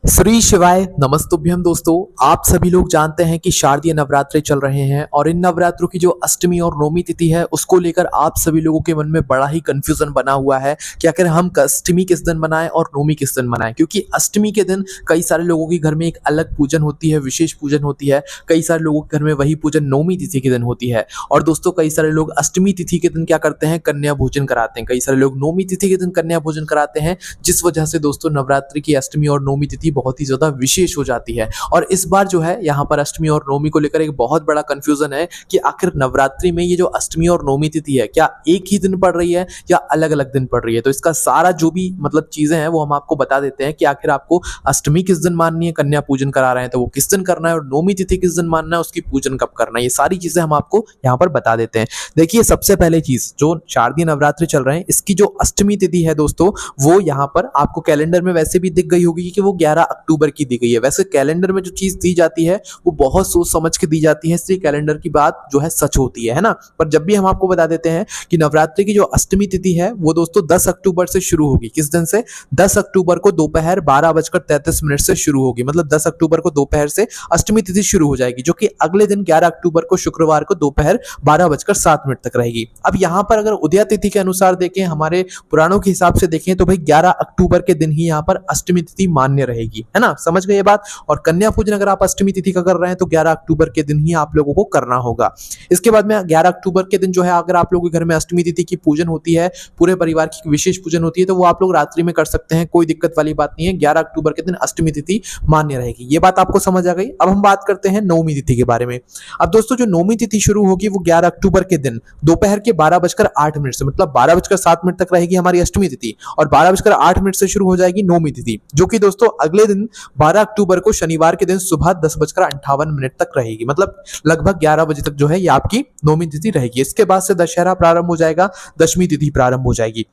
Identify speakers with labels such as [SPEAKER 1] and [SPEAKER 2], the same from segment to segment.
[SPEAKER 1] श्री शिवाय नमस्तुभ्यम। दोस्तों, आप सभी लोग जानते हैं कि शारदीय नवरात्रे चल रहे हैं और इन नवरात्रों की जो अष्टमी और नवमी तिथि है उसको लेकर आप सभी लोगों के मन में बड़ा ही कंफ्यूजन बना हुआ है कि आखिर हम अष्टमी किस दिन मनाएं और नवमी किस दिन मनाएं। क्योंकि अष्टमी के दिन कई सारे लोगों के घर में एक अलग पूजन होती है, विशेष पूजन होती है। कई सारे लोगों के घर में वही पूजन नवमी तिथि के दिन होती है। और दोस्तों, कई सारे लोग अष्टमी तिथि के दिन क्या करते हैं, कन्या भोजन कराते हैं। कई सारे लोग नवमी तिथि के दिन कन्या भोजन कराते हैं, जिस वजह से दोस्तों नवरात्रि की अष्टमी और नवमी तिथि बहुत ही ज्यादा विशेष हो जाती है। और इस बार जो है यहाँ पर अष्टमी और नवमी को लेकर एक बहुत बड़ा कंफ्यूजन है कि आखिर नवरात्रि में ये जो अष्टमी और नवमी तिथि है क्या एक ही दिन पड़ रही है या अलग अलग दिन पड़ रही है। तो इसका सारा जो भी चीजें हैं वो हम आपको बता देते हैं कि आखिर आपको अष्टमी किस दिन माननी है, कन्या पूजन करा रहे हैं तो वो किस दिन करना है, और नवमी तिथि किस दिन मानना है, उसकी पूजन कब करना है। ये सारी चीजें हम आपको यहाँ पर बता देते हैं। देखिए, सबसे पहले चीज जो शारदीय नवरात्रि चल रहे हैं इसकी जो अष्टमी तिथि है दोस्तों, वो यहाँ पर आपको कैलेंडर में वैसे भी दिख गई होगी कि वो 11 अक्टूबर की दी गई है। वैसे कैलेंडर में जो चीज दी जाती है वो बहुत सोच समझ के दी जाती है, इसलिए कैलेंडर की बात जो है सच होती है ना। पर जब भी हम आपको बता देते हैं कि नवरात्रि की जो अष्टमी तिथि है वो दोस्तों 10 अक्टूबर से शुरू होगी। किस दिन से? 10 अक्टूबर को दोपहर 12:33 से शुरू होगी। मतलब 10 अक्टूबर को दोपहर से अष्टमी तिथि शुरू हो जाएगी, जो कि अगले दिन 11 अक्टूबर को शुक्रवार को दोपहर 12:07 तक रहेगी। अब यहाँ पर अगर उदया तिथि के अनुसार देखें, हमारे पुराणों के हिसाब से देखें तो भाई 11 अक्टूबर के दिन ही यहाँ पर अष्टमी तिथि मान्य रहेगी, है ना। समझ गए ये बात। और कन्या पूजन अगर आप अष्टमी तिथि का कर रहे हैं तो 11 अक्टूबर के दिन ही आप लोगों को करना होगा। इसके बाद में 11 अक्टूबर के दिन जो है अगर आप लोगों के घर में अष्टमी तिथि की पूजन होती है, पूरे परिवार की विशेष पूजन होती है, तो वो आप लोग रात्रि में कर सकते हैं, कोई दिक्कत वाली बात नहीं है। 11 अक्टूबर के दिन अष्टमी तिथि मान्य रहेगी। ये बात आपको समझ आ गई। अब हम बात करते हैं नवमी तिथि के बारे में। अब दोस्तों, जो नवमी तिथि शुरू होगी वो 11 अक्टूबर के दिन दोपहर के 12:08 से, मतलब 12:07 तक रहेगी हमारी अष्टमी तिथि, और 12:08 से शुरू हो जाएगी नवमी तिथि, जो कि दोस्तों अगले दिन 12 अक्टूबर को शनिवार के दिन सुबह 10:58 तक रहेगी। मतलब लगभग 11 बजे तक जो है ये आपकी नवमी तिथि रहेगी। इसके बाद से दशहरा प्रारंभ हो जाएगा, दशमी तिथि प्रारंभ हो जाएगी।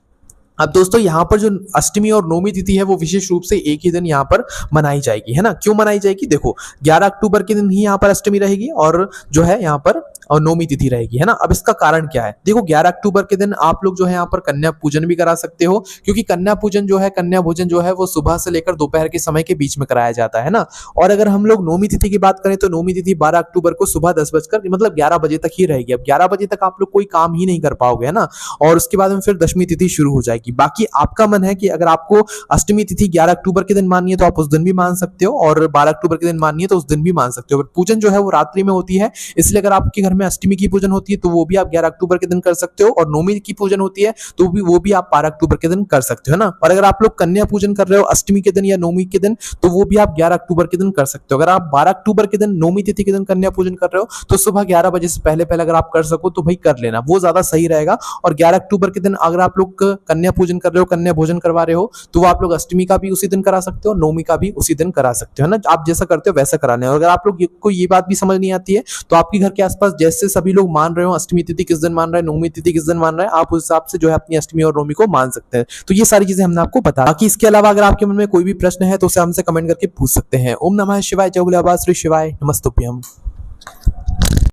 [SPEAKER 1] अब दोस्तों, यहाँ पर जो अष्टमी और नवमी तिथि है वो विशेष रूप से एक ही दिन यहाँ पर मनाई जाएगी, है ना। क्यों मनाई जाएगी? देखो, 11 अक्टूबर के दिन ही यहाँ पर अष्टमी रहेगी और जो है यहाँ पर और नवमी तिथि रहेगी, है ना। अब इसका कारण क्या है? देखो, 11 अक्टूबर के दिन आप लोग जो है यहाँ पर कन्या पूजन भी करा सकते हो, क्योंकि कन्या पूजन जो है, कन्या भोजन जो है वो सुबह से लेकर दोपहर के समय के बीच में कराया जाता है ना। और अगर हम लोग नवमी तिथि की बात करें तो नवमी तिथि 12 अक्टूबर को सुबह 11 बजे तक ही रहेगी। अब 11 बजे तक आप लोग कोई काम ही नहीं कर पाओगे, है ना। और उसके बाद में फिर दशमी तिथि शुरू हो जाएगी। बाकी आपका मन है कि अगर आपको अष्टमी तिथि 11 अक्टूबर के दिन माननी है तो आप उस दिन भी मान सकते हो, और 12 अक्टूबर के दिन माननी है तो उस दिन भी मान सकते हो। पूजन जो है वो रात्रि में होती है, इसलिए अगर आपके घर में अष्टमी की पूजन होती है तो वो भी आप 11 अक्टूबर के दिन कर सकते हो, और नवमी की पूजन होती है तो वो भी आप 12 अक्टूबर के दिन कर सकते हो ना। और अगर आप लोग कन्या पूजन कर रहे हो अष्टमी के दिन या नवमी के दिन तो वो भी आप 11 अक्टूबर के दिन कर सकते हो। अगर आप 12 अक्टूबर के दिन नवमी तिथि के दिन कन्या पूजन कर रहे हो तो सुबह 11 बजे से पहले पहले अगर आप कर सको तो भाई कर लेना, वो ज्यादा सही रहेगा। और 11 अक्टूबर के दिन अगर आप लोग कन्या पूजन कर रहे हो, कन्या भोजन करवा रहे हो, तो वो आप लोग अष्टमी का भी उसी दिन करा सकते हो, नवमी का भी उसी दिन करा सकते हो ना। आप जैसा करते हो वैसा कराना है। और अगर आप लोग को ये बात भी समझ नहीं आती है तो आपके घर के आसपास जैसे सभी लोग मान रहे हो अष्टमी तिथि किस दिन मान रहे हैं, नवमी तिथि किस दिन मान रहे हैं, आप उस हिसाब से जो है अपनी अष्टमी और नवमी को मान सकते हैं। तो ये सारी चीजें हमने आपको बता। बाकी इसके अलावा अगर आपके मन में कोई भी प्रश्न है तो उसे हमसे कमेंट करके पूछ सकते हैं। ओम नमः शिवाय, जय भोलेबाबा, श्री शिवाय, नमस्तुभ्यम।